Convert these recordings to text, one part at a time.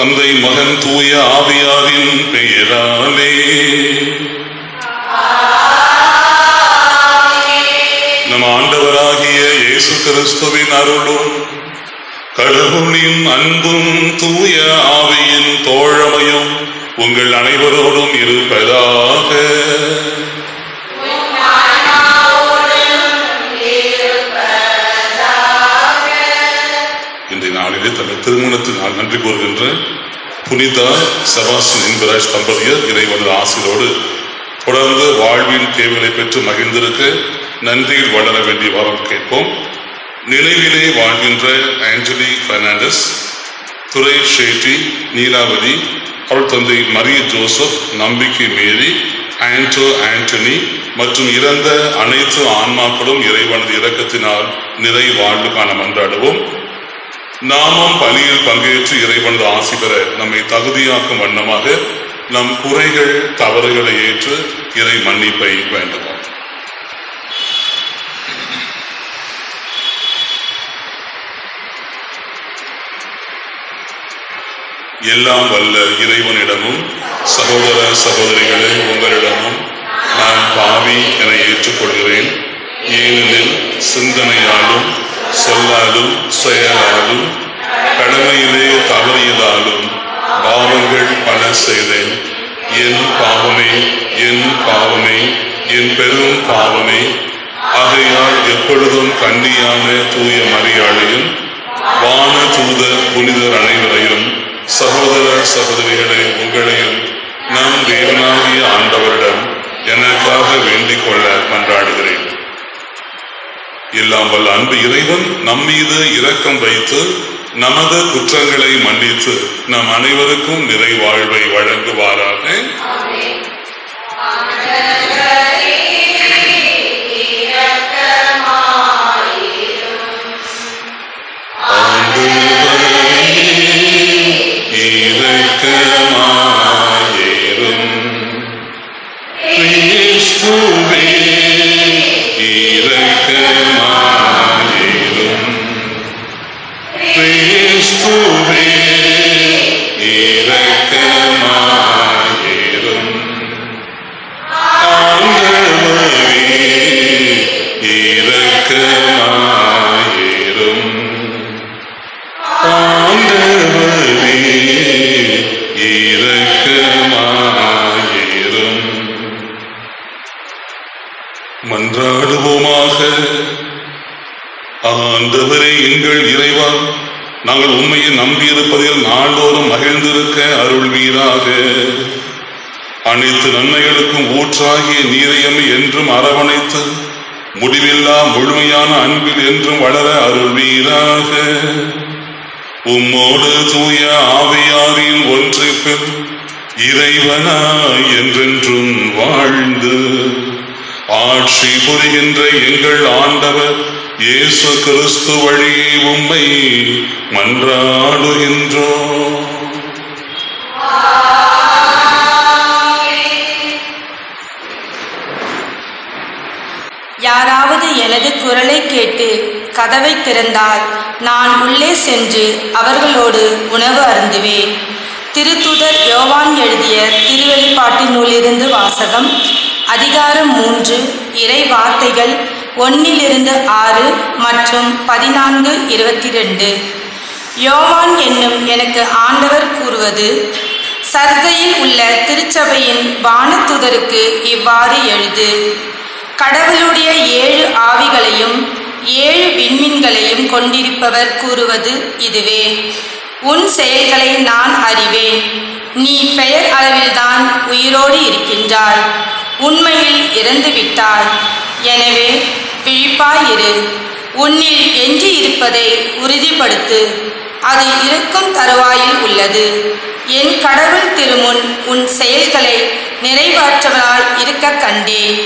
தந்தை, மகன், தூய ஆவியாரின் பெயராலே. நம் ஆண்டவராகிய இயேசு கிறிஸ்துவின் அருளும் கடவுளின் அன்பும் தூய ஆவியின் தோழமையும் உங்கள் அனைவரோடும் இருப்பதாக. இன்றைய நாளிலே தங்கள் திருமணத்தினால் நன்றி கூறுகின்ற புனிதா செபாஸ்டியன் என்கிறார் தம்பதியர் இறைவனது ஆசிரோடு தொடர்ந்து வாழ்வின் தேவைகளை பெற்று மகிழ்ந்திருக்க நன்றியில் வளர வேண்டிய வாரம் கேட்போம். நினைவிலே வாழ்கின்ற ஆஞ்சலி பெர்னாண்டஸ், துரை ஷேட்டி, நீலாவதி, அவள் தந்தை மரிய ஜோசப், நம்பிக்கை மேரி, ஆண்டோ ஆண்டனி மற்றும் இறந்த அனைத்து ஆன்மாக்களும் இறைவனது இரக்கத்தினால் நிறை வாழ்வு காண மன்றாடுவோம். நாமும் பலியில் பங்கேற்று இறைவனது ஆசி பெற நம்மை தகுதியாக்கும் வண்ணமாக நம் குறைகள் தவறுகளை ஏற்று இறை மன்னிப்பை வேண்டுவோம். எல்லாம் வல்ல இறைவனிடமும் சகோதர சகோதரிகளே உங்களிடமும் நான் பாவி என ஏற்றுக்கொள்கிறேன். ஏனெனில் சிந்தனையாலும் சொல்லாலும் செயலாலும் கடமையிலே தவறியதாலும் பாவங்கள் பல செய்தேன். என் பாவமே, என் பாவமே, என் பெரும் பாவமே. ஆகையால் எப்பொழுதும் கன்னியான தூய மரியாளையும் வான தூதர் புனிதர் அனைவரையும் சகோதர சகோதரிகளே உங்களையும் நம் தேவனாகிய ஆண்டவரிடம் எனக்காக வேண்டிக் கொள்ள மன்றாடுகிறேன். எல்லாம் வல்ல அன்பு இறைவன் நம்மீது இரக்கம் வைத்து நமது குற்றங்களை மன்னித்து நம் அனைவருக்கும் நிறை வாழ்வை வழங்குவாராக. மன்றாடுவோமாக. ஆண்டவரே எங்கள் இறைவா, நாங்கள் உண்மையை நம்பியிருப்பதில் நாள்தோறும் மகிழ்ந்திருக்க அருள்வீராக. அனைத்து நன்மைகளுக்கும் ஊற்றாகிய நீரையமை என்றும் அரவணைத்து முடிவில்லா முழுமையான அன்பில் என்றும் வளர அருள்வீராக. உம்மோடு தூய ஆவியாரின் ஒன்றிப்பில் இறைவனாய் என்றென்றும் வாழ்ந்து ஆட்சி புரிகின்ற எங்கள் ஆண்டவர் இயேசு கிறிஸ்து வழியே உம்மை மன்றாடுகின்றோம். யாராவது எனது குரலை கேட்டு கதவை திறந்தால் நான் உள்ளே சென்று அவர்களோடு உணவு அருந்துவேன். திருத்தூதர் யோவான் எழுதிய திருவெளிப்பாட்டின் நூலிலிருந்து வாசகம். அதிகாரம் 3, இறை வார்த்தைகள் 1-6 மற்றும் 14-22. யோவான் என்னும் எனக்கு ஆண்டவர் கூறுவது, சர்தையில் உள்ள திருச்சபையின் வானதூதருக்கு இவ்வாறு எழுது. கடவுளுடைய 7 ஆவிகளையும் 7 விண்மீன்களையும் கொண்டிருப்பவர் கூறுவது இதுவே. உன் செயல்களை நான் அறிவேன். நீ பெயர் அளவில்தான் உயிரோடு இருக்கின்றாய், உண்மையில் இறந்து விட்டாய். எனவே விழிப்பாயிரு, உன்னில் எஞ்சி இருப்பதை உறுதிப்படுத்து, அது இருக்கும் தருவாயில் உள்ளது. என் கடவுள் திருமுன் உன் செயல்களை நிறைவேற்றவனாய் இருக்க கண்டேன்.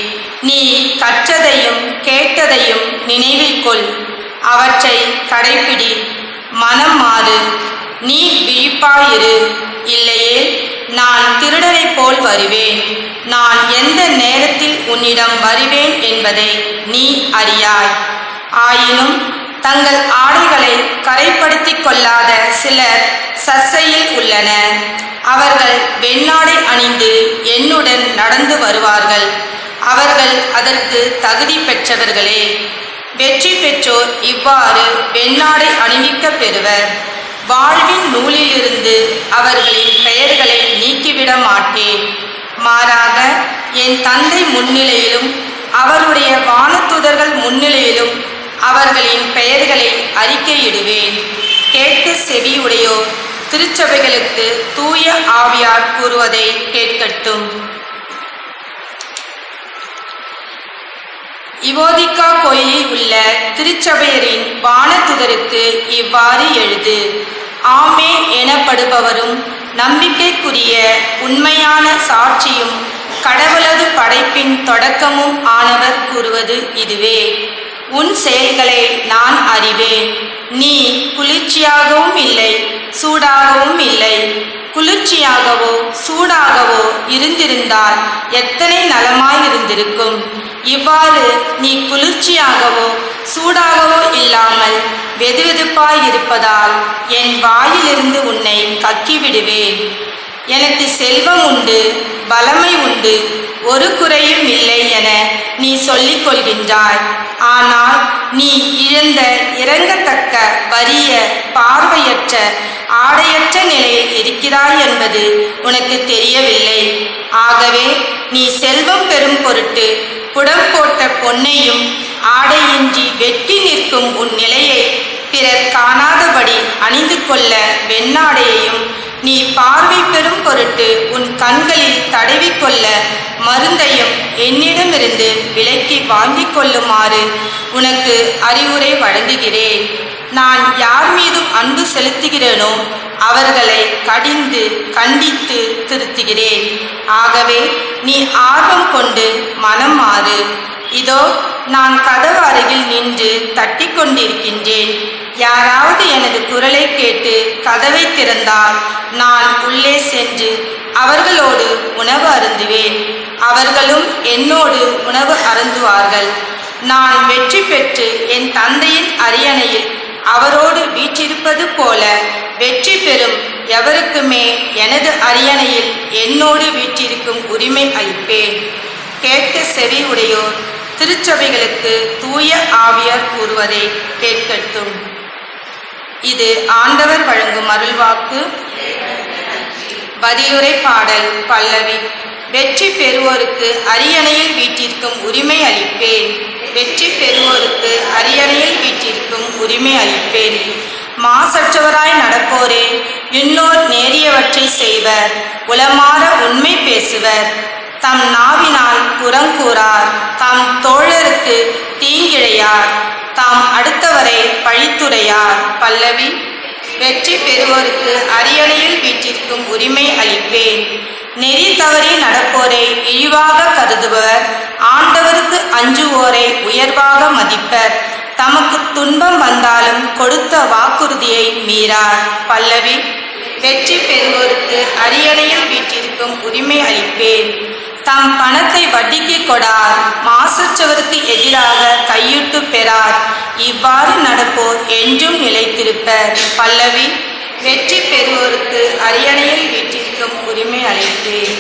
நீ கற்றதையும் கேட்டதையும் நினைவில் கொள், அவற்றை கடைப்பிடி, மனம் மாறு. நீ விழிப்பாயிரு, இல்லையே நான் திருடனைப் போல் வருவேன். நான் எந்த நேரத்தில் உன்னிடம் வருவேன் என்பதை நீ அறியாய். ஆயினும் தங்கள் ஆடைகளை கரைப்படுத்திக் கொள்ளாத சிலர் சர்ச்சையில் உள்ளனர். அவர்கள் வெண்ணாடை அணிந்து என்னுடன் நடந்து வருவார்கள். அவர்கள் அதற்கு தகுதி பெற்றவர்களே. வெற்றி பெற்றோர் இவ்வாறு வெண்ணாடை அணிவிக்க பெறுவர். வாழ்வின் நூலிலிருந்து அவர்களின் பெயர்களை நீக்கிவிட மாட்டேன். மாறாக என் தந்தை முன்னிலையிலும் அவருடைய வானதூதர்கள் முன்னிலையிலும் அவர்களின் பெயர்களை அறிக்கையிடுவேன். கேட்க செவியுடையோர் திருச்சபைகளுக்கு தூய ஆவியார் கூறுவதை கேட்கட்டும். இவோதிக்கா கோயிலில் உள்ள திருச்சபையரின் வானதூதருக்கு இவ்வாறு எழுது. ஆமென் எனப்படுபவரும் நம்பிக்கைக்குரிய உண்மையான சாட்சியும் கடவுளது படைப்பின் தொடக்கமும் ஆனவர் கூறுவது இதுவே. உன் செயல்களை நான் அறிவேன். நீ குளிர்ச்சியாகவும் இல்லை, சூடாகவும் இல்லை. குளிர்ச்சியாகவோ சூடாகவோ இருந்திருந்தால் எத்தனை நலமாயிருந்திருக்கும். இவ்வாறு நீ குளிர்ச்சியாகவோ சூடாகவோ இல்லாமல் வெதுவெதுப்பாயிருப்பதால் என் வாயிலிருந்து உன்னை கக்கிவிடுவேன். எனக்கு செல்வம் உண்டு, வளமை உண்டு, ஒரு குறையும் இல்லை என நீ சொல்லிக் கொள்கின்றாய். ஆனால் நீ இழந்த இறங்கத்தக்க வறிய பார்வையற்ற ஆடையற்ற நிலையில் இருக்கிறாய் என்பது உனக்கு தெரியவில்லை. ஆகவே நீ செல்வம் பெறும் பொருட்டு புடம் போட்ட பொன்னையும் ஆடையின்றி வெட்கி நிற்கும் உன் நிலையை பிறர் காணாதபடி அணிந்து கொள்ள வெண்ணாடையையும், நீ பார்வை பெறும் பொருட்டு உன் கண்களில் தடவிக்கொள்ள மருந்தையும் என்னிடமிருந்து விலைக்கு வாங்கிக் கொள்ளுமாறு உனக்கு அறிவுரை வழங்குகிறேன். நான் யார் மீதும் அன்பு செலுத்துகிறேனோ அவர்களை கடிந்து கண்டித்து திருத்துகிறேன். ஆகவே நீ ஆர்வம் கொண்டு மனம் மாறு. இதோ நான் கதவு அருகில் நின்று தட்டி கொண்டிருக்கின்றேன். யாராவது எனது குரலை கேட்டு கதவை திறந்தால் நான் உள்ளே சென்று அவர்களோடு உணவு அருந்துவேன். அவர்களும் என்னோடு உணவு அருந்துவார்கள். நான் வெற்றி பெற்று என் தந்தையின் அரியணையில் அவரோடு வீற்றிருப்பது போல வெற்றி பெறும் எவருக்குமே எனது அரியணையில் என்னோடு வீற்றிருக்கும் உரிமை அளிப்பேன். கேட்க செவி உடையோர் திருச்சபைகளுக்கு தூய ஆவியார் கூறுவதை கேட்கட்டும். இது ஆண்டவர் வழங்கும் அருள்வாக்கு. பதிலுரை பாடல் பல்லவி. வெற்றி பெறுவோருக்கு அரியணையில் வீற்றிருக்கும் உரிமை அளிப்பேன். வெற்றி பெறுவோருக்கு அரியணையில் வீற்றிருக்கும் உரிமை அளிப்பேன். மாசற்றவராய் நடப்போரே, இன்னோர் நேரியவற்றை செய்வர், உளமாற உண்மை பேசுவர். தம் நாவினால் புறங்கூறார், தாம் தோழருக்கு தீங்கிழையார், தாம் அடுத்தவரை பழித்துரையார். பல்லவி. வெற்றி பெறுவோருக்கு அரியணையில் வீற்றிருக்கும் உரிமை அளிப்பேன். நெறி தவறி நடப்போரை இழிவாக கருதுவர், ஆண்டவருக்கு அஞ்சுவோரை உயர்வாக மதிப்பர். தமக்கு துன்பம் வந்தாலும் கொடுத்த வாக்குறுதியை மீறார். பல்லவி. வெற்றி பெறுவோருக்கு அரியணையில் வீற்றிருக்கும் உரிமை அளிப்பேன். தம் பணத்தை வட்டிக்கு கொடார், மாசற்றவருக்கு எதிராக கையிட்டு பெறார். இவ்வாறு நடப்போர் என்றும் நிலைத்திருப்பர். பல்லவி. வெற்றி பெறுவோருக்கு அரியணையில் வீற்றிருக்கும் உரிமை அளிப்பேன்.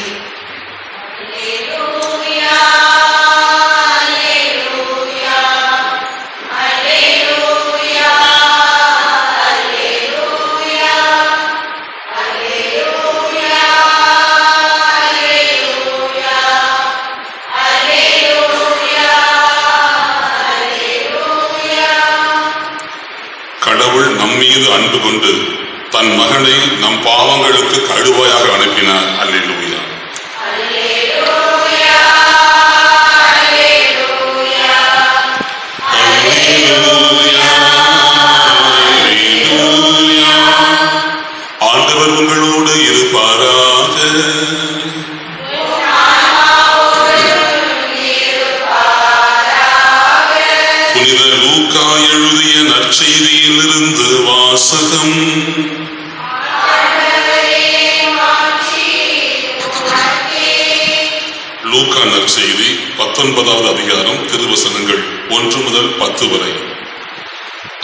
கடவுள் நம்மீது அன்பு கொண்டு தன் மகனை நம் பாவங்களுக்கு கழுவாயாக அனுப்பினார். அல்லேலூயா. ஆண்டவர் உங்களோடு இருப்பாராக. புனித லூக்கா எழுதிய நற்செய்தியிலிருந்து வாசகம். லூக்கா நற்செய்தி 19வது அதிகாரம் திருவசனங்கள் 1 முதல் 10 வரை.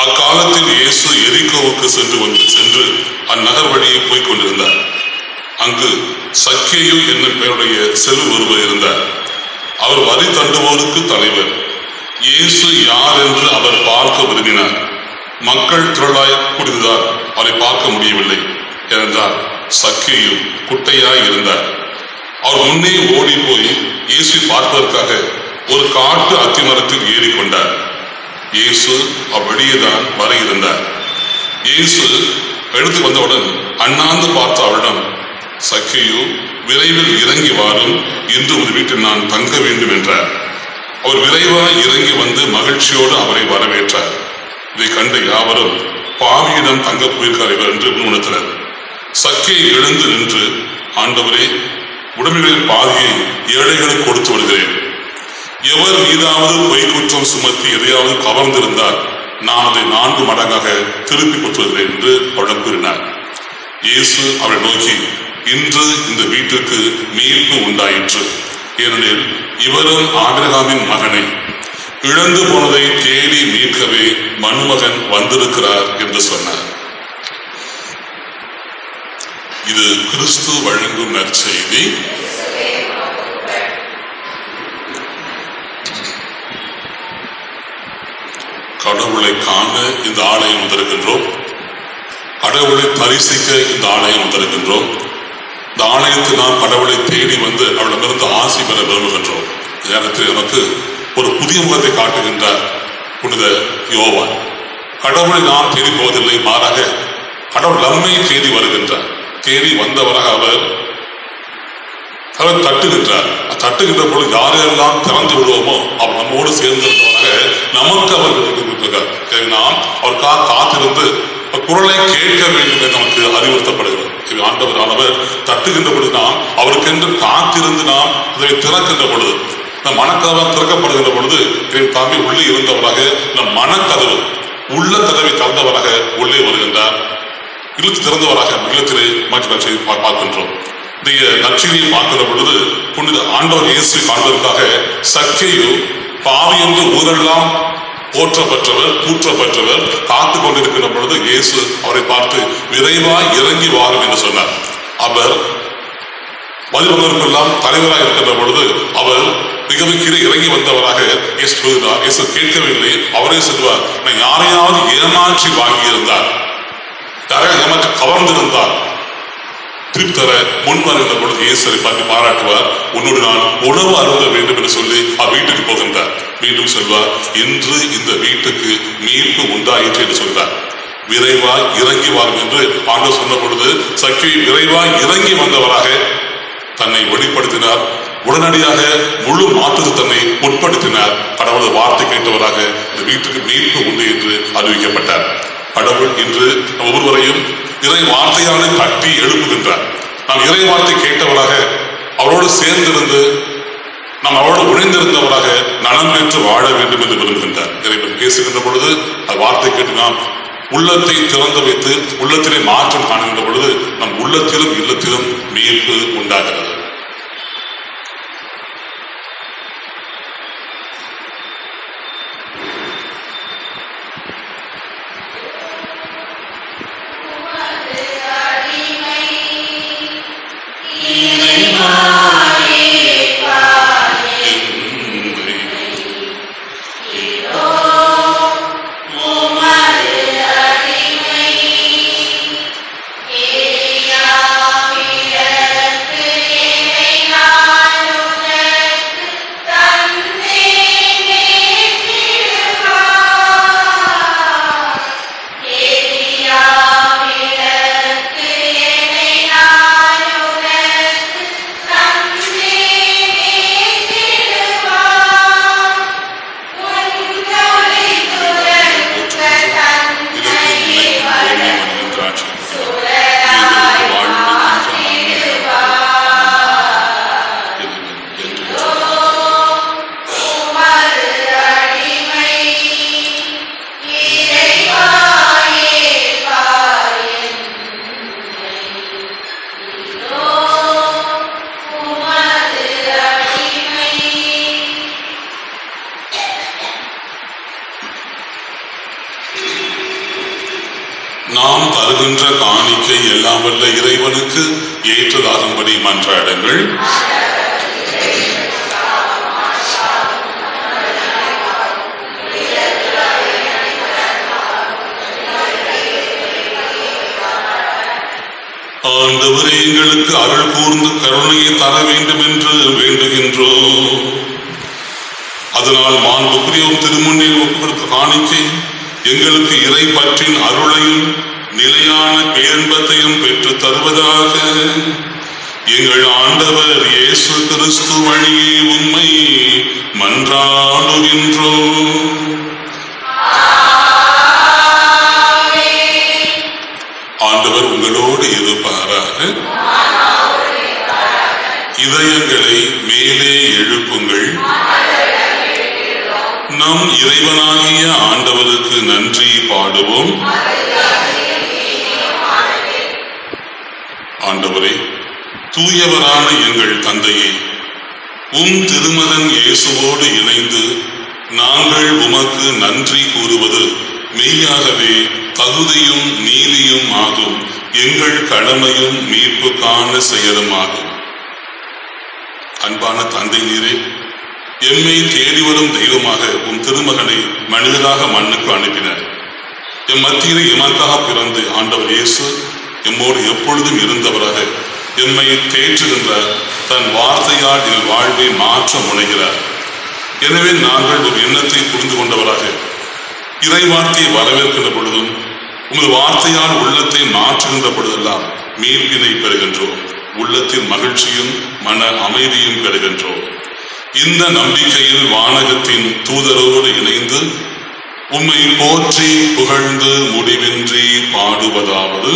அக்காலத்தில் இயேசு எரிகோவுக்கு சென்று அந்நகர் வழியே போய்க் கொண்டிருந்தார். அங்கு சக்கேயு என்னும் பெயருடைய செல்வ ஒருவர் இருந்தார். அவர் வரி தண்டுவோருக்கு தலைவர். இயேசு யார் என்று அவர் பார்க்க விரும்பினார். மக்கள் திரளாய் கூடியதால் அவரை பார்க்க முடியவில்லை. ஏனென்றால் சக்கேயு குட்டையாய் இருந்தார். அவர் முன்னே ஓடி போய் இயேசு பார்ப்பதற்காக ஒரு காட்டு அத்திமரத்தில் ஏறிக்கொண்டார். இயேசு அவ்வழியேதான் வர இருந்தார். இயேசு எடுத்து வந்தவுடன் அண்ணாந்து பார்த்த அவரிடம், சக்கேயு, விரைவில் இறங்கி வாரும், இன்று ஒரு வீட்டில் நான் தங்க வேண்டும் என்றார். அவர் விரைவாய் இறங்கி வந்து மகிழ்ச்சியோடு அவரை வரவேற்றார். இதை கண்டு யாவரும் பாவியிடம் தங்க போயிருக்கார் இவர் என்று உணர்த்தினர். சக்கேயு எழுந்து நின்று, ஆண்டவரே, உடைமைகளின் பாதியை ஏழைகளுக்கு கொடுத்து விடுகிறேன். எவர் மீதாவது பொய் குற்றம் சுமத்தி எதையாவது கவர்ந்திருந்தால் நான் அதை 4 மடங்காக திருப்பி கொடுத்துகிறேன் என்று அவரிடம் கூறினார். இயேசு அவரை நோக்கி, இன்று இந்த வீட்டிற்கு மீட்பு உண்டாயிற்று. ஏனெனில் இவரும் ஆபிரகாமின் மகனை, இழந்து போனதை தேடி மீட்கவே மனுமகன் வந்திருக்கிறார் என்று சொன்னார். இது கிறிஸ்து வழங்கும் நற்செய்தி. கடவுளை காண இந்த ஆலயம் வந்திருக்கின்றோம். கடவுளை தரிசிக்க இந்த ஆலயம் வந்திருக்கின்றோம். இந்த ஆலயத்தில் நாம் கடவுளை தேடி வந்து அவளிடமிருந்து ஆசி பெற விரும்புகின்றோம். நேரத்தில் நமக்கு ஒரு புதிய முகத்தை காட்டுகின்றார் புனித யோவான். கடவுளை நாம் தேடி போவதில்லை, மாறாக கடவுள் நம்மை தேடி வருகின்றார். தேடி வந்தவராக அவர் தட்டுகின்றார். தட்டுகின்ற பொழுது யாரெல்லாம் திறந்து விடுவோமோ அவர் நம்மோடு சேர்ந்திருந்தவராக நமக்கு அவர் நாம் அவருக்காக காத்திருந்து குரலை கேட்க வேண்டும் என்று நமக்கு அறிவுறுத்தப்படுகிறது. ஆண்டவரானவர் தட்டுகின்ற பொழுது நாம் அவருக்கென்று காத்திருந்து நாம் அதை திறக்கின்ற பொழுது, நம் மனக்கதவை திறக்கப்படுகின்ற பொழுது தாமே உள்ளே இருந்தவராக நம் மனக்கதவு உள்ள கதவை திறந்தவராக உள்ளே வருகின்றார். இழுத்து திறந்தவராக இல்லத்திலே மாற்றி பார்க்கின்றோம். நற்செய்தியை பார்க்கிற பொழுது புனித ஆண்டவர் இயேசு காண்பதற்காக சக்கேயு பாவி என்று ஊரெல்லாம் போற்றப்பட்டவர், கூற்றப்பட்டவர், காத்து கொண்டிருக்கின்ற பொழுது இயேசு அவரை பார்த்து விரைவாய் இறங்கி வாரும் என்று சொன்னார். அவர் பதிலெல்லாம் தலைவராக இருக்கின்ற பொழுது அவர் மிகவும் கீழே இறங்கி வந்தவராக இயேசு சொல்கிறார். இயேசு கேட்கவில்லை, அவரே சொல்வார், நான் யாரையாவது ஏமாற்றி வாங்கியிருந்தார், யாரையாவது ஏமாற்றி கவர்ந்திருந்தார், திருப்பி தர முன் வருகின்ற பொழுது இயேசுவை பார்த்து பாராட்டுவார். உன்னோடு நான் உணவு அருந்த வேண்டும் என்று சொல்லி வீட்டுக்கு போகின்றார். மீண்டும் சொல்வார், இன்று இந்த வீட்டுக்கு மீட்பு உண்டாயிற்று என்று சொல்றார். விரைவாய் இறங்கி வாரும் என்று ஆண்டவர் சொன்ன பொழுது சக்கேயு விரைவாய் இறங்கி வந்தவராக தன்னை வெளிப்படுத்தினார். உடனடியாக முழு மாற்று தன்னை உட்படுத்தினார். கடவுளது வார்த்தை கேட்டவராக இந்த வீட்டுக்கு மீட்பு உண்டு என்று அறிவிக்கப்பட்டார். கடவுள் இன்று ஒவ்வொருவரையும் இறை வார்த்தையாலே தட்டி எழுப்புகின்றார். நாம் இறை வார்த்தை கேட்டவராக அவரோடு சேர்ந்திருந்து நாம் அவரோடு உழைந்திருந்தவராக நலம் பெற்று வாழ வேண்டும் என்று விரும்புகின்றார். இறைவன் பேசுகின்ற பொழுது அது வார்த்தை கேட்டு நாம் உள்ளத்தை திறந்து வைத்து உள்ளத்திலே மாற்றம் காணுகின்ற பொழுது நம் உள்ளத்திலும் இல்லத்திலும் மீட்பு உண்டாகிறது. தருகின்ற காணிக்கை எல்லாம் வல்ல இறைவனுக்கு ஏற்றதாகும்படி மன்றாடுங்கள். ஆண்டவரே, எங்களுக்கு அருள் கூர்ந்து கருணையை தர வேண்டும் என்று வேண்டுகின்றோம். அதனால் மாண்புக்குரிய திருமணில் ஒப்புக்கொடுத்த காணிக்கை எங்களுக்கு இறை பற்றின் அருளையும் நிலையான பேரின்பத்தையும் பெற்று தருவதாக. எங்கள் ஆண்டவர் இயேசு கிறிஸ்து வழியே உம்மை மன்றாடுகின்றோம். ஆண்டவர் உங்களோடு இருப்பாராக. இதயங்களை மேலே எழுப்புங்கள். நம் இறைவனாகிய ஆண்டவருக்கு நன்றி பாடுவோம். ஆண்டவரே, தூயவரான எங்கள் தந்தையே, உம் திருமகன் இயேசுவோடு இணைந்து நாங்கள் உமக்கு நன்றி கூறுவது மெய்யாகவே தகுதியும் நீதியும் ஆகும். எங்கள் கடமையும் மீட்புக்கான செயலுமாகும். அன்பான தந்தை நீரே, எம்மை தேடி வரும் தெய்வமாக உம் திருமகனை மனிதராக மண்ணுக்கு அனுப்பினார். எம் மத்தியிலே எமக்காக பிறந்து ஆண்டவர் இயேசு எம்மோடு எப்பொழுதும் இருந்தவராக எம்மை தேற்றுகின்ற தன் வார்த்தையால் என் வாழ்வை மாற்ற முனைகிறார். எனவே நாங்கள் ஒரு எண்ணத்தை புரிந்து கொண்டவராக இறை வார்த்தையை வரவேற்கின்ற பொழுதும் உங்கள் வார்த்தையால் உள்ளத்தை மாற்றுகின்ற பொழுதெல்லாம் மீட்பினை பெறுகின்றோம். உள்ளத்தின் மகிழ்ச்சியும் மன அமைதியும் பெறுகின்றோம். இந்த நம்பிக்கையில் வானகத்தின் தூதரோடு இணைந்து உம்மை போற்றி புகழ்ந்து முடிவின்றி பாடுவதாவது: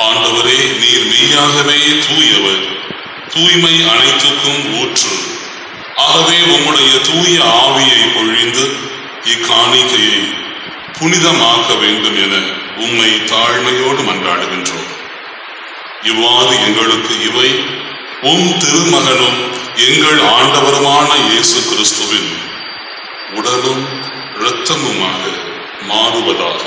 ஆண்டவரே, நீர் மெய்யாகவே தூயவர், தூய்மை அனைத்துக்கும் ஊற்று. ஆகவே உம்முடைய தூய ஆவியை பொழிந்து இக்காணிக்கையை புனிதமாக்க வேண்டும் என உம்மை தாழ்மையோடு மன்றாடுகின்றோம். இவ்வாறு எங்களுக்கு இவை உம் திருமகனும் எங்கள் ஆண்டவருமான இயேசு கிறிஸ்துவின் உடலும் இரத்தமுமாக மாறுவதாக.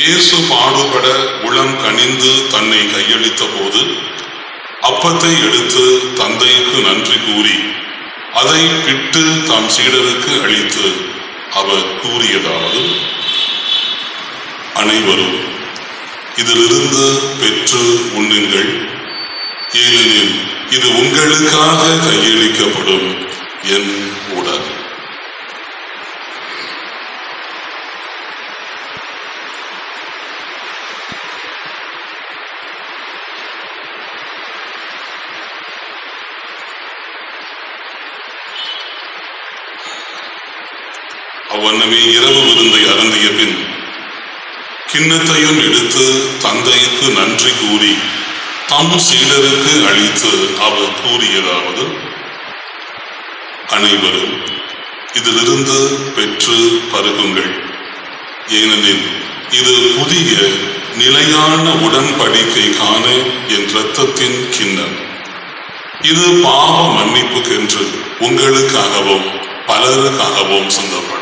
இயேசு பாடுபட உளம் கனிந்து தன்னை கையளித்த போது அப்பத்தை எடுத்து தந்தைக்கு நன்றி கூறி அதை பிட்டு தாம் சீடருக்கு அளித்து அவர் கூறியதாவது: அனைவரும் இதிலிருந்து பெற்று உண்ணுங்கள், ஏனெனில் இது உங்களுக்காக கையளிக்கப்படும் என் உடல். அவ்வண்ணமே இரவு விருந்தை அருந்திய பின் கிண்ணத்தையும் எடுத்து தந்தைக்கு நன்றி கூறி தம் சீடருக்கு அளித்து அவர் கூறியதாவது: அனைவரும் இதிலிருந்து பெற்று பருகுங்கள், ஏனெனில் இது புதிய நிலையான உடன்படிக்கைக்கான என் இரத்தத்தின் கிண்ணம். இது பாவ மன்னிப்புக்கென்று உங்களுக்காகவும் பலருக்காகவும் சொந்தப்படும்.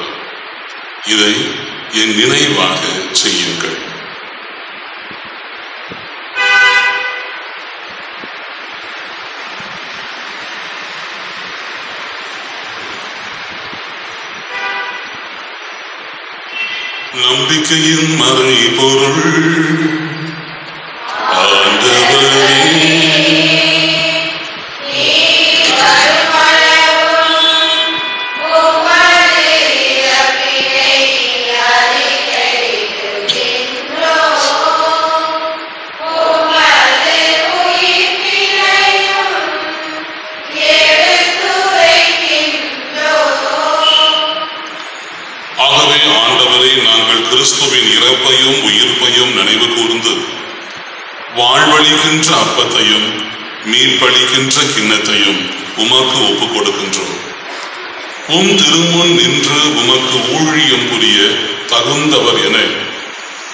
இதை என் நினைவாக செய்யுங்கள். நம்பிக்கையின் மறைபொருள் ஆண்டவரே, ஆகவே ஆண்டவரே, நாங்கள் கிறிஸ்துவின் இறப்பையும் உயிர்ப்பையும் நினைவு கூர்ந்து வாழ்வளிக்கின்ற அப்பத்தையும் மீன்பளிக்கின்ற கிண்ணத்தையும் உமக்கு ஒப்புக் கொடுக்கின்றோம். உம் திருமுன் நின்று உமக்கு ஊழியம் புரிய தகுந்தவர் என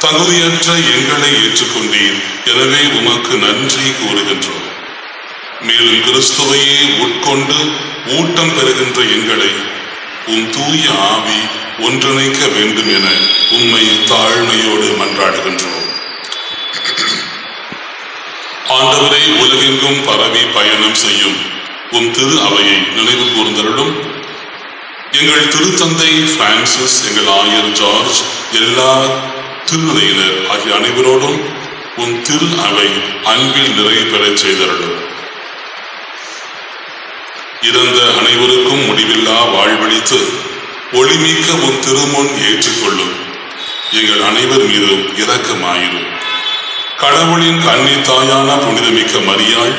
தகுதியற்ற எங்களை ஏற்றுக்கொண்டீர். எனவே உமக்கு நன்றி கூறுகின்றோம். மேலும் கிறிஸ்துவையே உட்கொண்டு ஊட்டம் பெறுகின்ற எங்களை உம் தூய ஆவி ஒன்றிணைக்க வேண்டும் என உம்மை தாழ்மையோடு மன்றாடுகின்றோம். ஆண்டவரை, உலகெங்கும் பரவி பயணம் செய்யும் உம் திரு அவையை நினைவு கூர்ந்தருளும். எங்கள் திருத்தந்தை பிரான்சிஸ், எங்கள் ஆயர் ஜார்ஜ், எல்லா திருநிலையினர் ஆகிய அனைவரோடும் உம் திரு அவை அன்பில் நிறைவு பெறச் செய்தருளும். இறந்த அனைவருக்கும் முடிவில்லா வாழ்வளித்து ஒளிமிக்க உன் திருமுன் ஏற்றுக்கொள்ளும். எங்கள் அனைவர் மீதும் இரக்கமாயிரும். கடவுளின் கன்னி தாயான புனிதமிக்க மரியாள்,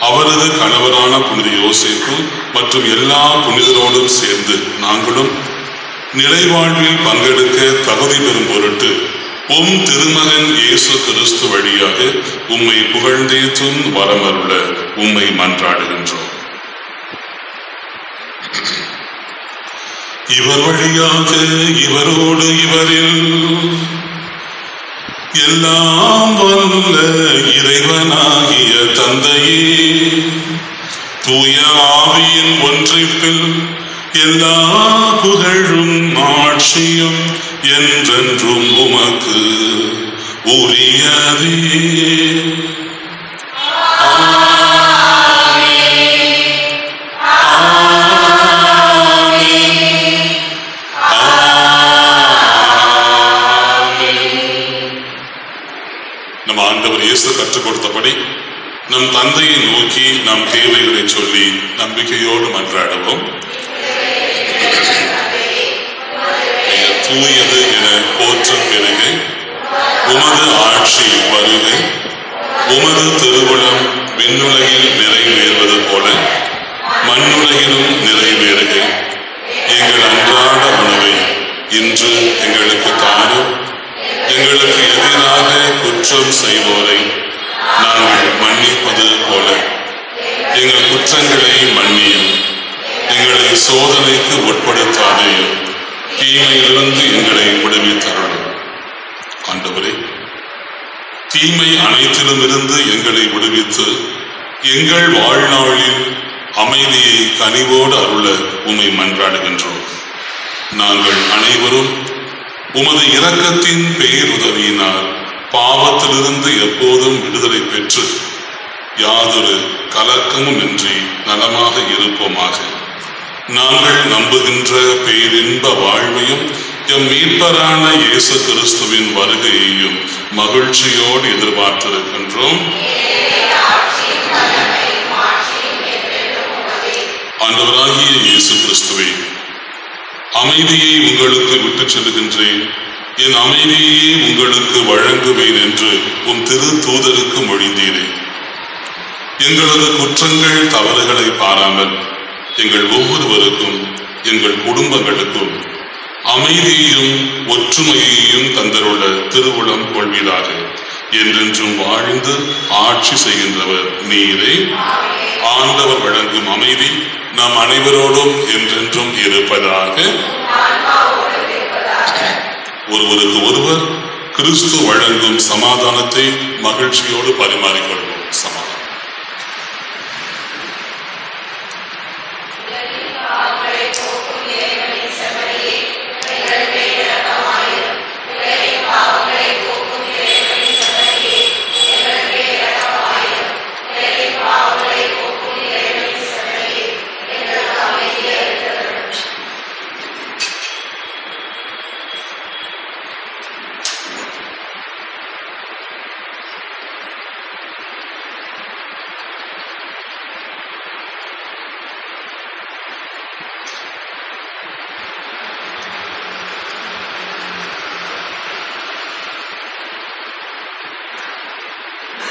அவரது கணவரான புனித யோசேப்பு மற்றும் எல்லா புனிதரோடும் சேர்ந்து நாங்களும் நிலைவாழ்வில் பங்கெடுக்க தகுதி பெறும் பொருட்டு உம் திருமகன் இயேசு கிறிஸ்து வழியாக உம்மை புகழ்ந்தேத்தும் வரமருள உம்மை மன்றாடுகின்றோம். இவர் வழியாக, இவரோடு, இவரில் எல்லாம் வல்ல இறைவனாகிய தந்தையே, தூய ஆவியின் ஒன்றிப்பில் எல்லா புகழும் ஆட்சியும் என்றென்றும் உமக்கு உரியதே. நம் ஆண்டவர் இயேசு கற்றுக் கொடுத்தபடி நம் தந்தையை நோக்கி நம் தேவைகளை சொல்லி நம்பிக்கையோடு மன்றாடுவோம். தூயது என போற்றும் பெருக, உமது ஆட்சி வருக, உமது திருவுளம் விண்ணுலகில் நிறைவேறுவது போல மண்ணுலகிலும் நிறைவேறுக. எங்கள் அன்றாட உணவை இன்று எங்களுக்கு தாரும். எங்களுக்கு எதிராக குற்றம் செய்வோரை நாங்கள் மன்னிப்பது போல எங்கள் குற்றங்களை மன்னியும். எங்களை சோதனைக்கு உட்படுத்தாதேயும், தீமையிலிருந்து எங்களை விடுவித்தருளும். ஆண்டவரே, தீமை அனைத்திலுமிருந்து எங்களை விடுவித்து எங்கள் வாழ்நாளில் அமைதியை கனிவோடு அருள உம்மை மன்றாடுகின்றோம். நாங்கள் அனைவரும் உமது இரக்கத்தின் பேருதவியினால் பாவத்திலிருந்து எப்போதும் விடுதலை பெற்று யாதொரு கலக்கமும் இன்றி நலமாக இருப்போமாக. நாங்கள் நம்புகின்ற பேரின்ப வாழ்வையும் எம் மீட்பரான இயேசு கிறிஸ்துவின் வருகையையும் மகிழ்ச்சியோடு எதிர்பார்த்திருக்கின்றோம். ஆண்டவராகிய இயேசு கிறிஸ்துவே, அமைதியை உங்களுக்கு விட்டுச் செல்கின்றேன், என் அமைதியையே உங்களுக்கு வழங்குவேன் என்று உம் திரு தூதருக்கு மொழிந்தீரே. எங்களது குற்றங்கள் தவறுகளை பாராமல் எங்கள் ஒவ்வொருவருக்கும் எங்கள் குடும்பங்களுக்கும் அமைதியையும் ஒற்றுமையையும் தந்தருள்ள திருவுளம் கொள்வீராக. என்றென்றும் வாழ்ந்து ஆட்சி செய்கின்றவர் நீரே. ஆண்டவர் வழங்கும் அமைதி நம் அனைவரோடும் என்றென்றும் இருப்பதாக. ஒருவருக்கு ஒருவர் கிறிஸ்து வழங்கும் சமாதானத்தை மகிழ்ச்சியோடு பரிமாறிக்கொள்வோம். சமாதானம்.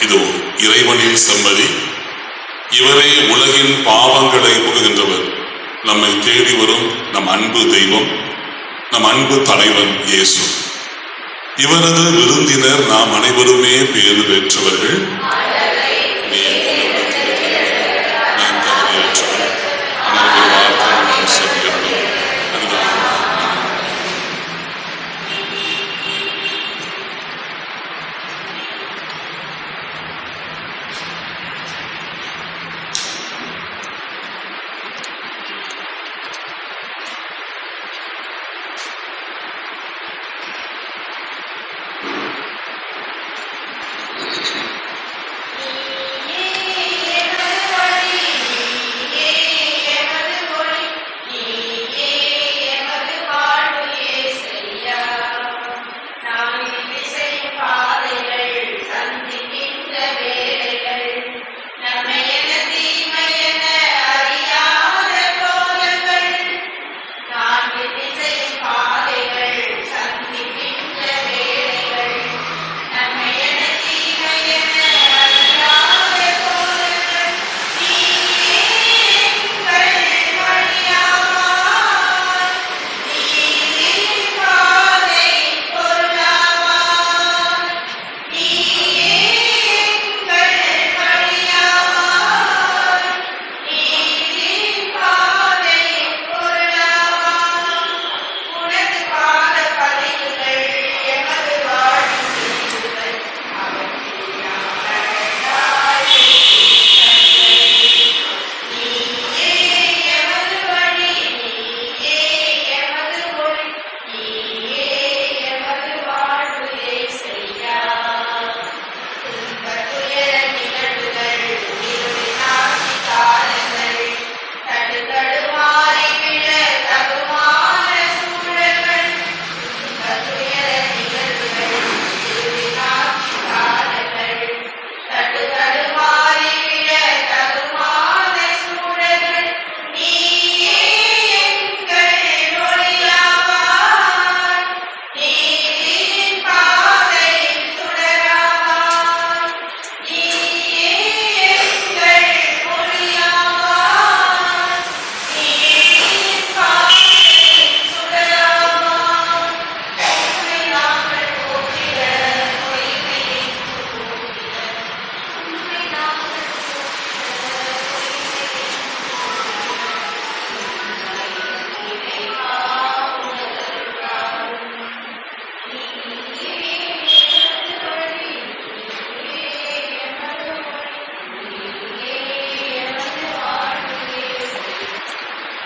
இதோ இறைவனின் செம்மறி, இவரே உலகின் பாவங்களை போக்குகின்றவர். நம்மை தேடி வரும் நம் அன்பு தெய்வம், நம் அன்பு தலைவன் இயேசு. இவரது விருந்தினர் நாம் அனைவருமே பேறு பெற்றவர்கள்.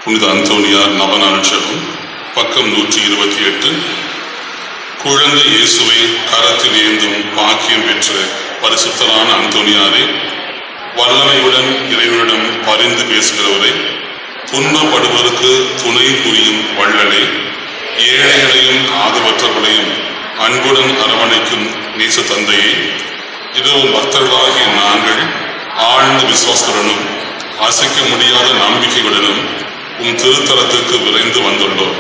புனித அந்தோனியார் நவநாள் ஜெபம், பக்கம் 128. குழந்தை இயேசுவை கரத்தில் ஏந்தும் பாக்கியம் பெற்ற பரிசுத்தரான அந்தோனியாரே, வல்லமையுடன் இறைவனிடம் பரிந்து பேசுகிறவரே, துன்பப்படுவதற்கு துணை புரியும் வள்ளலே, ஏழைகளையும் ஆதவற்றவர்களையும் அன்புடன் அரவணைக்கும் நேச தந்தையே, இதுவும் பக்தர்களாகிய நாங்கள் ஆழ்ந்த விசுவாசத்துடனும் அசைக்க முடியாத நம்பிக்கையுடனும் உம் திருத்தலத்துக்கு விரைந்து வந்துள்ளோம்.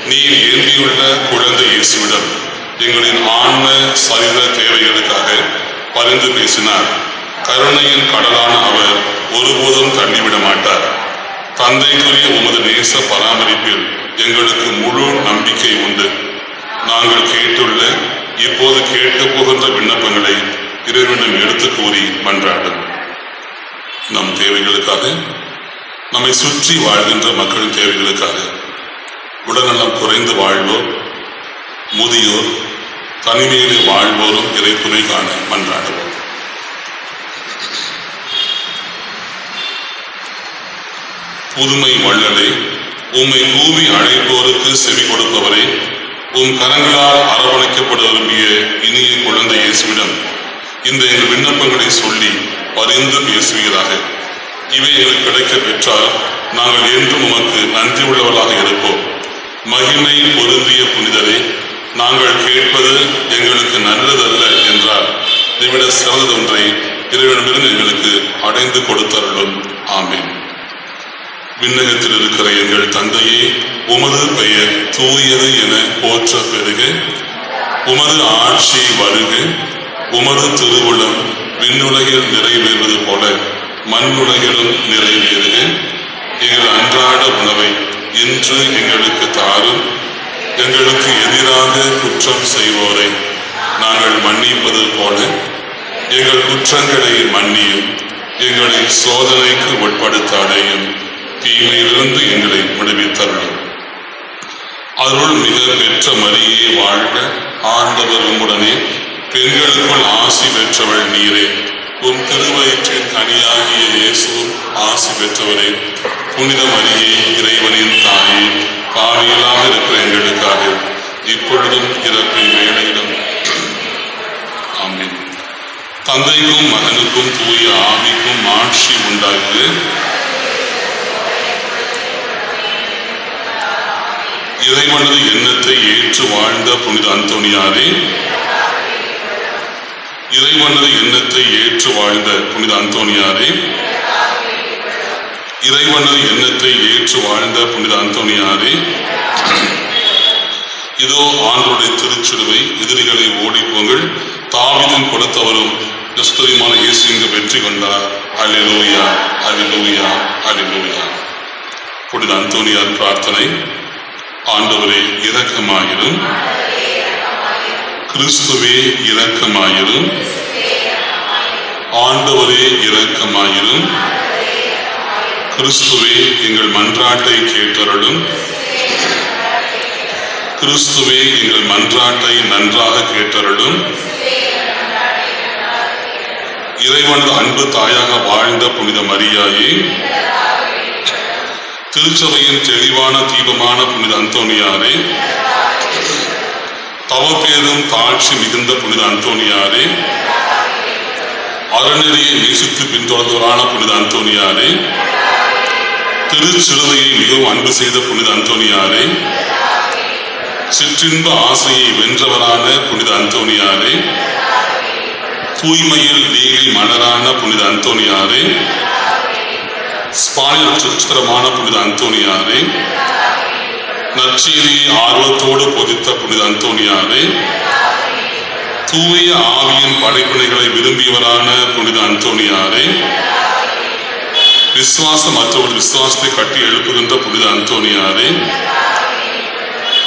நீர் ஏந்தியுள்ள குழந்தை இயேசுவிடம் எங்களின் ஆன்ம சரீர தேவைகளுக்காக பரிந்து பேசினார். கருணையின் கடலான அவர் ஒருபோதும் தள்ளிவிட மாட்டார். தந்தைக்குரிய உமது நேச பராமரிப்பில் எங்களுக்கு முழு நம்பிக்கை உண்டு. நாங்கள் கேட்டுள்ள இப்போது கேட்க போகின்ற விண்ணப்பங்களை இறைவனிடம் எடுத்து கூறி மன்றாடும். நம் தேவைகளுக்காக, நம்மை சுற்றி வாழ்கின்ற மக்களின் தேவைகளுக்காக, உடல்நலம் குறைந்து வாழ்வோர், முதியோர், தனிமையிலே வாழ்வோரும் இறை துணை காண மன்றாடுவோம். புதுமை வள்ளலே, உம்மை கூவி அழைப்போருக்கு செவி கொடுப்பவரே, உம் கரங்களால் அரவணைக்கப்பட விரும்பிய இனிய குழந்தை இயேசுவிடம் இந்த எங்கள் விண்ணப்பங்களை சொல்லி பரிந்து பேசுவீராக. இவை எங்களுக்கு கிடைக்க பெற்றால் நாங்கள் என்றும் உமக்கு நன்றி உள்ளவர்களாக இருப்போம். மகிமை பொருந்திய புனிதரே, நாங்கள் கேட்பது எங்களுக்கு நல்லதல்ல என்றால் இதைவிட சிறந்ததொன்றை இறைவனிடமிருந்து எங்களுக்கு அடைந்து கொடுத்தருளும். ஆமென். விண்ணகத்தில் இருக்கிற எங்கள் தந்தையே, உமது பெயர் தூயது என போற்ற பெருக, உமது ஆட்சி வருக, உமது திருவுளம் விண்ணுலகில் நிறைவேறுவது போல மண்ணுலகிலும் நிறைவேறுக. எங்கள் அன்றாட உணவை இன்று எங்களுக்கு தாரும். எங்களுக்கு எதிராக குற்றம் செய்வோரை நாங்கள் மன்னிப்பது போல எங்கள் குற்றங்களை மன்னியும். எங்களை சோதனைக்கு உட்படுத்தாதையும், தீமையிலிருந்து எங்களை விடுவித்தருளும். அருள் மிக பெற்ற மரியே வாழ்க, ஆண்டவர் உம்முடனே, பெண்களுக்குள் ஆசி பெற்றவள் நீரே. உம் திருவயிற்றின் கனியாகிய இயேசுவும் ஆசி பெற்றவரே. புனித மரியே, இறைவனின் தாயே, பாவிகளாக இருக்கிற எங்களுக்காக இப்பொழுதும் இறப்பின் வேளையிலும் ஆமென். தந்தைக்கும் மகனுக்கும் தூய ஆவிக்கும் ஆட்சி உண்டாகுது. இறைவனது எண்ணத்தை ஏற்று வாழ்ந்த புனித அந்தோனியாரே, இறைவனது எண்ணத்தை ஏற்று வாழ்ந்த புனித அந்தோனியாரே, இறைவனது எண்ணத்தை ஏற்று வாழ்ந்த புனித அந்தோனியாரே, இதோ ஆண்டவருடைய திருச்சிலுவை, எதிரிகளை ஓடிப்போங்கள், தாவீதின் கொடுத்தவரும் கிறிஸ்துவிமான இயேசு இங்கு வெற்றி கொண்டார். அல்லேலூயா, அல்லேலூயா, அல்லேலூயா. புனித அந்தோனியார் பிரார்த்தனை. ஆண்டவரே இரக்கமாயிரும், கிறிஸ்துவே இரக்கமாயிரும், ஆண்டவரே இரக்கமாயிரும், கிறிஸ்துவே எங்கள் மன்றாட்டை கேட்டருளும், கிறிஸ்துவே எங்கள் மன்றாட்டை நன்றாக கேட்டருளும். இறைவனது அன்பு தாயாக வாழ்ந்த புனித மரியாயே, திருச்சபையின் தெளிவான தீபமான புனித அந்தோனியாரே, தவப்பேரும் தாழ்ச்சி மிகுந்த புனித அந்தோனியாரே, அறநெறியை நேசித்து பின்தொடர்ந்தவரான புனித அந்தோனியாரே, திருச்சிலுவையை மிகவும் அன்பு செய்த புனித அந்தோனியாரே, சிற்றின்ப ஆசையை வென்றவரான புனித அந்தோனியாரே, தூய்மையில் நீலி மலரான புனித அந்தோனியாரே, ஸ்பானிய நட்சத்திரமான புனித அந்தோனியாரே, நற்செய்தியை ஆர்வத்தோடு போதித்த புனித அந்தோனியாரே, தூய ஆவியின் படைப்பினைகளை விரும்பியவரான புனித அந்தோனியாரே, விசுவாசமற்றவர்கள் விசுவாசத்தை கட்டி எழுப்புகின்ற புனித அந்தோனியாரே,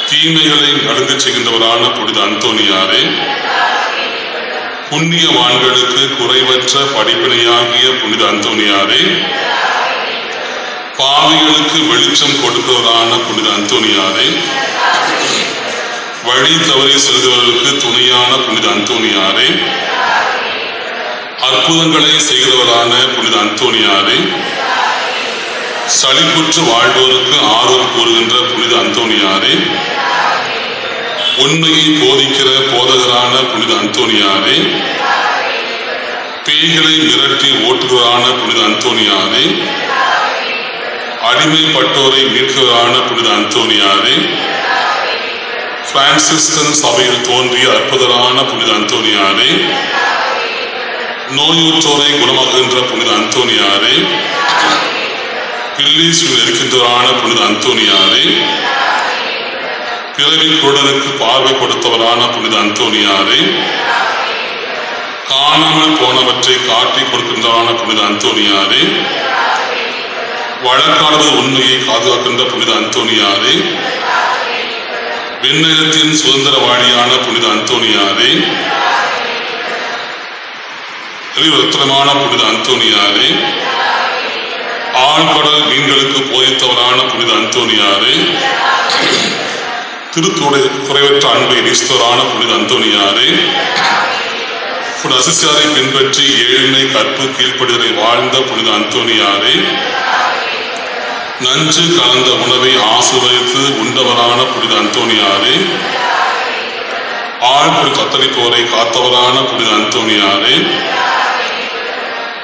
தீமைகளை நடுங்க செய்கின்றவரான புனித அந்தோனியாரே, புண்ணியவான்களுக்கு குறைவற்ற படிப்பினையாகிய புனித அந்தோனியாரே, பாவிகளுக்கு வெளிச்சம் கொடுப்பவரான புனித அந்தோனியாரே, வழி தவறி செல்கிறவர்களுக்கு துணையான புனித அந்தோனியாரே, அற்புதங்களை செய்கிறவரான புனித அந்தோனியாரே, சளிப்புற்று வாழ்வோருக்கு ஆர்வம் கூறுகின்ற புனித அந்தோனியாரே, உண்மையை போதிக்கிற போதகரான புனித அந்தோனியாரே, பேய்களை மிரட்டி ஓட்டுகிறான புனித அந்தோனியாரே, அடிமைப்பட்டோரை மீட்கிறவரான புனித அந்தோனியாரே, பிரான்சிஸ்கன் சபையில் தோன்றிய அற்புதரான புனித அந்தோனியாரே, நோயுற்றோரை குணமாக்குகின்ற புனித அந்தோனியாரே, பில்லீஸில் இருக்கின்றவரான புனித அந்தோனியாரே, பிறவி குருடனுக்கு பார்வை கொடுத்தவரான புனித அந்தோனியாரே, காணாமல் போனவற்றை காட்டி கொடுக்கின்றவரான புனித அந்தோனியாரே, வழக்கானது உண்மையை பாதுகாக்கின்ற புனித அந்தோனியாரே, விண்ணகத்தின் சுதந்திரவாளியான புனித அந்தோனியாரே, ரத்தினமான புனித அந்தோனியாரே, ஆழ்கடல் மீன்களுக்கு போதித்தவரான புனித அந்தோனியாரே, திருத்துடைய குறைவற்ற அன்பை நேசித்தவரான புனித அந்தோனியாரே, புனித அசிசியாரை பின்பற்றி ஏழ்மை கற்பு கீழ்ப்படிதலை வாழ்ந்த புனித அந்தோனியாரே, நஞ்சு கலந்த உணவை ஆசீர்வதித்து உண்டவரான புனித அந்தோனியாரே, ஆழ்பொரு தத்தளிப்போரை காத்தவரான புனித அந்தோனியாரே,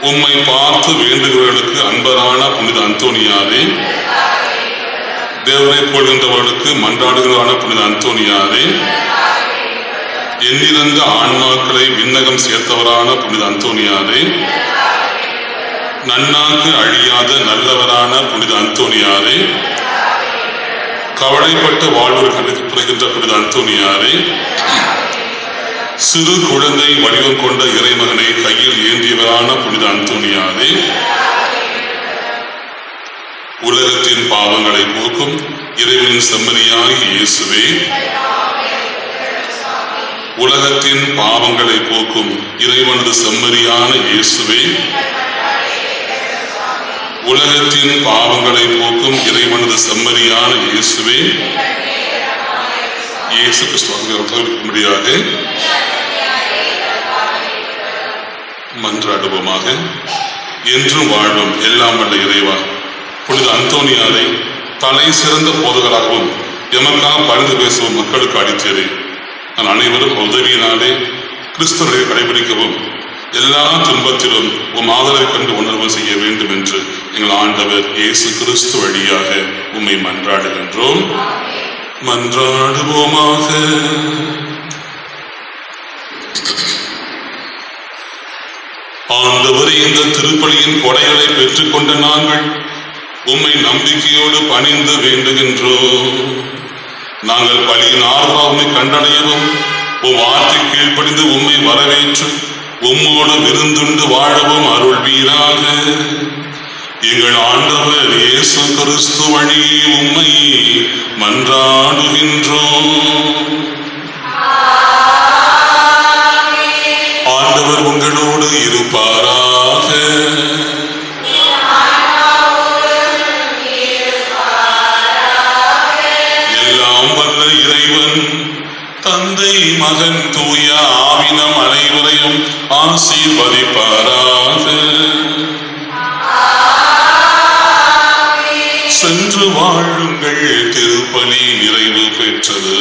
உம்மை பார்த்து வேண்டுகிறவர்களுக்கு அன்பரான புனித அந்தோனியாரே, தேவனை போடுகின்றவர்களுக்கு மன்றாடுகிறவரான புனித அந்தோனியாரே, எண்ணிறந்த ஆன்மாக்களை விண்ணகம் சேர்த்தவரான புனித அந்தோனியாரே, நன்னாக்கு அழியாத நல்லவரான புனித அந்தோனியாரே, கவலைப்பட்டு வாழ்வர்களுக்கு புரிகின்ற புனித அந்தோனியாரே, சிறு குழந்தை வடிவம் கொண்ட இறைமகனை கையில் ஏந்தியவரான புனித அந்தோனியாரே, உலகத்தின் பாவங்களை போக்கும் இறைவனின் செம்மறியாகிய இயேசுவே, உலகத்தின் பாவங்களை போக்கும் இறைவனது செம்மறியான இயேசுவே, உலகத்தின் பாவங்களை போக்கும் இறைவனது செம்மறியான இயேசுவே, இயேசு கிறிஸ்துவாக மன்றாடுவோமாக. என்றும் வாழும் எல்லாம் வல்ல இறைவா, புனித அந்தோனியாரை தலை சிறந்த போதகராகவும் எமக்காக பரிந்து பேசவும் மக்களுக்கு அளித்தேரே. நான் அனைவரும் உதவியினாலே கிறிஸ்தவர்களை கடைபிடிக்கவும் எல்லா துன்பத்திலும் உம் ஆதரவை கண்டு உணர்வு செய்ய வேண்டும் என்று எங்கள் ஆண்டவர் இயேசு கிறிஸ்து வழியாக உம்மை மன்றாடுகின்றோம். மன்றாடுவோமாக. ஆண்டவரே, இந்த திருப்பலியின் கொடைகளை பெற்றுக்கொண்ட நாங்கள் உம்மை நம்பிக்கையோடு பணிந்து வேண்டுகின்றோம். நாங்கள் பலியின் ஆர்வமை கண்டடையவும் உம் வார்த்தை கீழ்ப்படிந்து உம்மை வரவேற்று உம்மோடு விருந்துண்டு வாழவும் அருள்வீராக. எங்கள் ஆண்டவர் இயேசு கிறிஸ்து வழியே உம்மை மன்றாடுகின்றோம். ஆண்டவர் உங்களோடு இருப்பாராக. எல்லாம் வல்ல இறைவன் தந்தை, மகன், தூய ஆவினம் அனைவரையும் ஆசீர்வதிப்பாராக. சென்று வாழுங்கள். திருப்பலி நிறைவு பெற்றது.